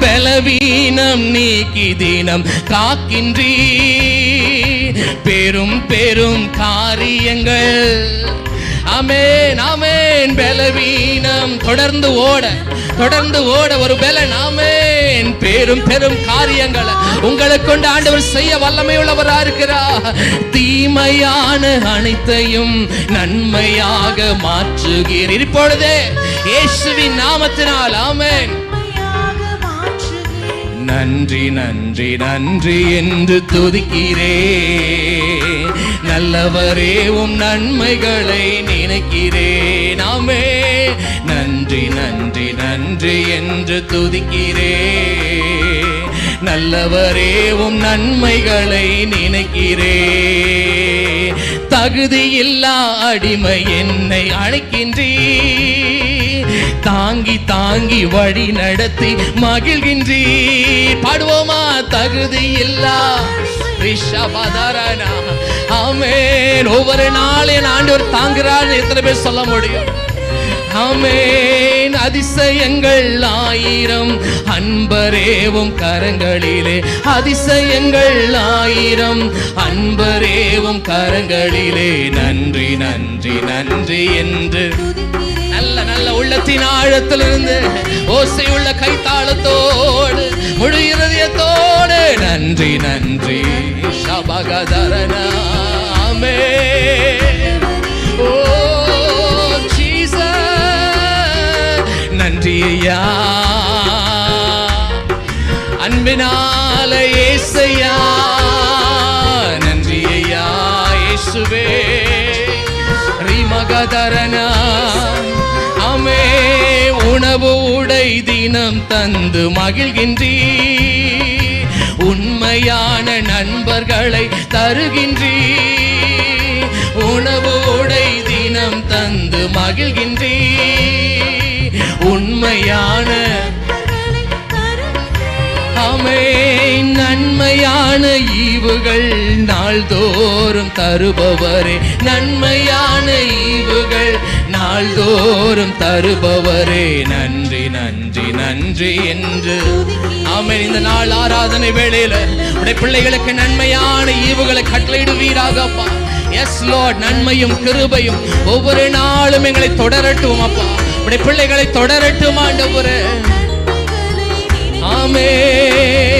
பலவீனம் நீக்கி தினம் காக்கின்றீ பெரும் பெரும் காரியங்கள். ஆமென் ஆமென். பலவீனம் தொடர்ந்து ஓட ஒரு பலன். ஆமென். பெரும் பெரும் காரியங்கள் உங்களை கொண்டு ஆண்டவர் செய்ய வல்லமை உள்ளவரா இருக்கிறார். தீமையான அனைத்தையும் நன்மையாக மாற்றுகிறீர் இப்பொழுதே இயேசுவின் நாமத்தினால். ஆமென். நன்றி நன்றி நன்றி என்று துதிக்கிறே, நல்லவரே உம் நன்மைகளை நினைக்கிறேன். ஆமே. நன்றி நன்றி நன்றி என்று துதிக்கிறே, நல்லவரே உம் நன்மைகளை நினைக்கிறே. தகுதியில்லா அடிமை என்னை அழைக்கின்றீ, தாங்கி தாங்கி வழி நடத்தி மகிழ்கின்றீ. பாடுவோமா? தகுதியில்லா ரிஷபதரனா. ஆமென். ஒவ்வொரு நாளும் ஆண்டவர் தாங்குறார். எத்தனை பேர் சொல்ல முடியும்? ஆமென். அதிசயங்கள் ஆயிரம் அன்பரேவும் கரங்களிலே, அதிசயங்கள் ஆயிரம் அன்பரேவும் கரங்களிலே. நன்றி நன்றி நன்றி என்று நல்ல நல்ல உள்ளத்தின் ஆழத்திலிருந்து ஓசை உள்ள கைத்தாளத்தோடு முழு இருதயத்தோடு நன்றி நன்றி சபகதரனா. ஆமென். ஓ ஜீசஸ், நன்றி ஐயா. அன்பினால இயேசையா, நன்றி ஐயா இயேசுவே. ரிமகதரனா. ஆமே. உணவு உடை தினம் தந்து மகிழ்கின்றீ, உண்மையான நண்பர்களை தருகின்றீ. உணவு உடை தினம் தந்து மகிழ்கின்றீ, உண்மையான. ஆமென். நன்மையான ஈவுகள் நாள்தோறும் தருபவரே, நன்மையான ஈவுகள் நாள்தோறும் தருபவரே. நன்றி நன்றி நன்றி என்று. ஆமென். இந்த நாள் ஆராதனை வேளையில உடைய பிள்ளைகளுக்கு நன்மையான ஈவுகளை கட்டளையிடுவீராக அப்பா. Yes lord. நன்மையும் கிருபையும் ஒவ்வொரு நாளும் எங்களை தொடரட்டும் அப்பா. உடைய பிள்ளைகளை தொடரட்டும் ஆண்டவரே. ஆமென்.